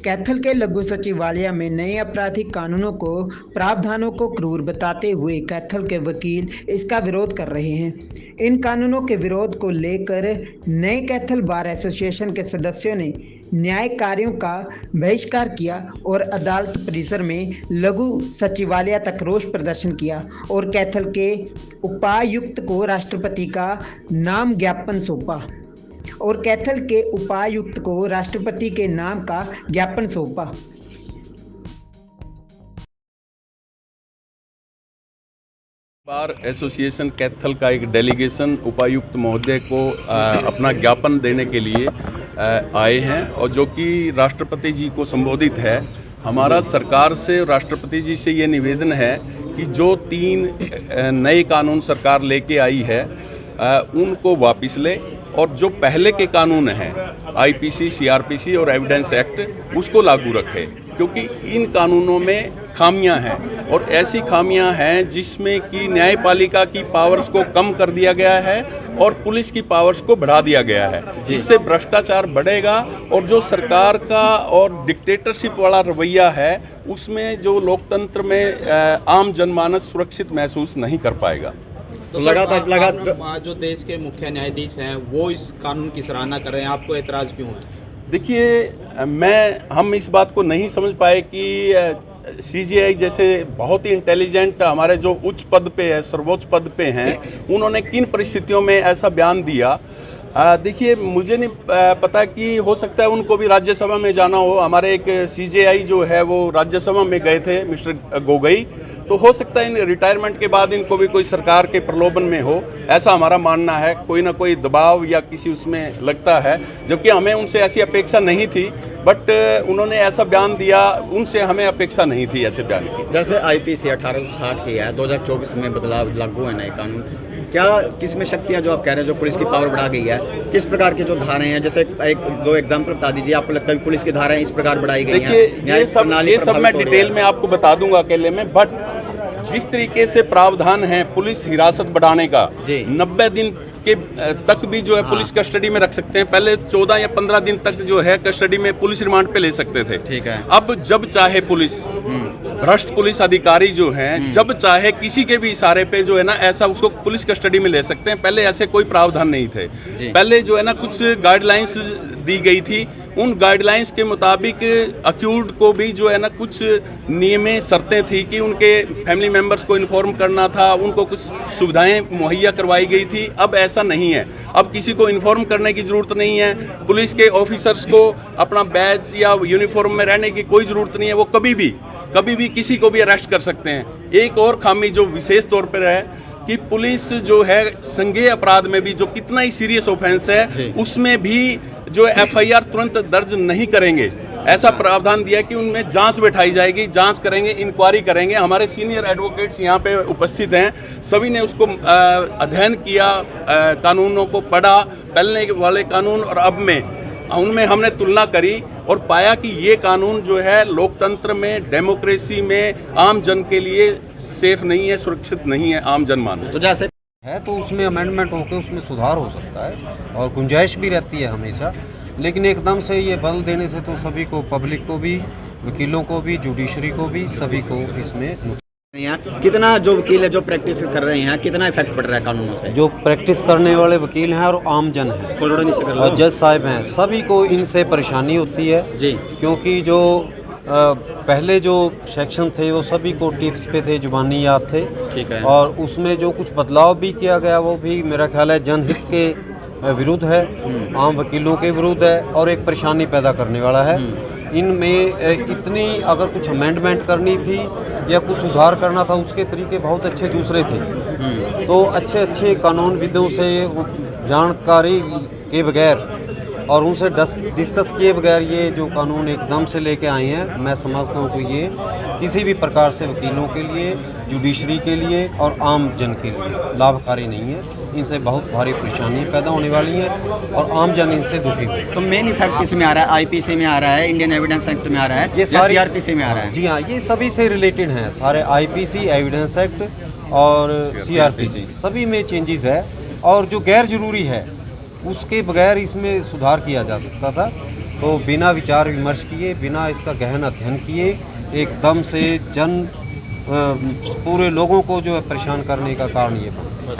कैथल के लघु सचिवालय में नए आपराधिक कानूनों को प्रावधानों को क्रूर बताते हुए कैथल के वकील इसका विरोध कर रहे हैं। इन कानूनों के विरोध को लेकर नए कैथल बार एसोसिएशन के सदस्यों ने न्याय कार्यों का बहिष्कार किया और अदालत परिसर में लघु सचिवालय तक रोष प्रदर्शन किया और कैथल के उपायुक्त को राष्ट्रपति का नाम ज्ञापन सौंपा बार एसोसिएशन कैथल का एक डेलीगेशन उपायुक्त महोदय को अपना ज्ञापन देने के लिए आए हैं और जो कि राष्ट्रपति जी को संबोधित है। हमारा सरकार से राष्ट्रपति जी से ये निवेदन है कि जो 3 नए कानून सरकार लेके आई है उनको वापस ले और जो पहले के कानून हैं आईपीसी, सीआरपीसी और एविडेंस एक्ट उसको लागू रखे, क्योंकि इन कानूनों में खामियां हैं और ऐसी खामियां हैं जिसमें कि न्यायपालिका की पावर्स को कम कर दिया गया है और पुलिस की पावर्स को बढ़ा दिया गया है। इससे भ्रष्टाचार बढ़ेगा और जो सरकार का और डिक्टेटरशिप वाला रवैया है उसमें जो लोकतंत्र में आम जनमानस सुरक्षित महसूस नहीं कर पाएगा। तो लगातार जो देश के मुख्य न्यायाधीश हैं वो इस कानून की सराहना कर रहे हैं, आपको एतराज़ क्यों है? देखिए, हम इस बात को नहीं समझ पाए कि सीजीआई जैसे बहुत ही इंटेलिजेंट हमारे जो उच्च पद पे है, सर्वोच्च पद पे हैं, उन्होंने किन परिस्थितियों में ऐसा बयान दिया। देखिए, मुझे नहीं पता कि हो सकता है उनको भी राज्यसभा में जाना हो। हमारे एक सीजीआई जो है वो राज्यसभा में गए थे, मिस्टर गोगोई, तो हो सकता है इन रिटायरमेंट के बाद इनको भी कोई सरकार के प्रलोभन में हो, ऐसा हमारा मानना है। कोई ना कोई दबाव या किसी उसमें लगता है, जबकि हमें उनसे ऐसी अपेक्षा नहीं थी, बट उन्होंने ऐसा बयान दिया, उनसे हमें अपेक्षा नहीं थी ऐसे बयान की। जैसे आईपीसी 1860 की है, 2024 में बदलाव लागू है नए कानून, क्या किसमें शक्तियाँ जो आप कह रहे हैं जो पुलिस की पावर बढ़ा गई है, किस प्रकार के जो धाराएं हैं, जैसे एक दो एग्जाम्पल बता दीजिए, आपको लगता है कि पुलिस की धाराएं इस प्रकार बढ़ाई गई हैं? देखिए, ये सब मैं डिटेल में आपको बता दूंगा अकेले में, बट जिस तरीके से प्रावधान है पुलिस हिरासत बढ़ाने का, 90 दिन के तक भी जो है पुलिस कस्टडी में रख सकते हैं। पहले 14 या 15 दिन तक जो है कस्टडी में पुलिस रिमांड पे ले सकते थे। ठीक है। अब जब चाहे पुलिस, भ्रष्ट पुलिस अधिकारी जो हैं, जब चाहे किसी के भी इशारे पे जो है ना ऐसा उसको पुलिस कस्टडी में ले सकते हैं। पहले ऐसे कोई प्रावधान नहीं थे। पहले जो है ना कुछ गाइडलाइंस दी गई थी, उन गाइडलाइंस के मुताबिक अक्यूज्ड को भी जो है ना कुछ नियमें शर्तें थी कि उनके फैमिली मेंबर्स को इन्फॉर्म करना था, उनको कुछ सुविधाएं मुहैया करवाई गई थी। अब ऐसा नहीं है, अब किसी को इन्फॉर्म करने की ज़रूरत नहीं है। पुलिस के ऑफिसर्स को अपना बैज या यूनिफॉर्म में रहने की कोई ज़रूरत नहीं है, वो कभी भी किसी को भी अरेस्ट कर सकते हैं। एक और खामी जो विशेष तौर पर है कि पुलिस जो है संज्ञेय अपराध में भी जो कितना ही सीरियस ऑफेंस है उसमें भी जो एफआईआर तुरंत दर्ज नहीं करेंगे। ऐसा प्रावधान दिया कि उनमें जांच बैठाई जाएगी, जांच करेंगे, इंक्वायरी करेंगे। हमारे सीनियर एडवोकेट्स यहाँ पे उपस्थित हैं, सभी ने उसको अध्ययन किया, कानूनों को पढ़ा, पहले वाले कानून और अब में उनमें हमने तुलना करी और पाया कि ये कानून जो है लोकतंत्र में, डेमोक्रेसी में आम जन के लिए सेफ नहीं है, सुरक्षित नहीं है आम जनमानस। तो जैसे है तो उसमें अमेंडमेंट होकर उसमें सुधार हो सकता है और गुंजाइश भी रहती है हमेशा, लेकिन एकदम से ये बदल देने से तो सभी को, पब्लिक को भी, वकीलों को भी, जुडिशरी को भी, सभी को इसमें कितना जो वकील है जो प्रैक्टिस कर रहे हैं, कितना इफेक्ट पड़ रहा है कानूनों से? जो प्रैक्टिस करने वाले वकील हैं और आम जन हैं और जज साहब हैं, सभी को इनसे परेशानी होती है जी, क्योंकि जो पहले जो सेक्शन थे वो सभी को टिप्स पे थे, जुबानी याद थे। ठीक है। और उसमें जो कुछ बदलाव भी किया गया वो भी मेरा ख्याल है जनहित के विरुद्ध है, आम वकीलों के विरुद्ध है और एक परेशानी पैदा करने वाला है। इनमें इतनी अगर कुछ अमेंडमेंट करनी थी या कुछ सुधार करना था, उसके तरीके बहुत अच्छे दूसरे थे। तो अच्छे कानूनविदों से जानकारी के बगैर और उनसे डिस्कस किए बगैर ये जो कानून एकदम से लेके आए हैं, मैं समझता हूँ कि ये किसी भी प्रकार से वकीलों के लिए, जुडिशरी के लिए और आम जन के लिए लाभकारी नहीं है। इनसे बहुत भारी परेशानी पैदा होने वाली है और आम जन इनसे दुखी हुए। तो मेन इफेक्ट किस में आ रहा है? आईपीसी में आ रहा है, इंडियन एविडेंस एक्ट में आ रहा है, ये सारी सीआरपीसी में आ रहा है? जी हाँ, ये सभी से रिलेटेड हैं, सारे आईपीसी, एविडेंस एक्ट और सीआरपीसी, सभी में चेंजेस है और जो गैर जरूरी है उसके बगैर इसमें सुधार किया जा सकता था। तो बिना विचार विमर्श किए, बिना इसका गहन अध्ययन किए एकदम से पूरे लोगों को जो है परेशान करने का कारण ये बनता है।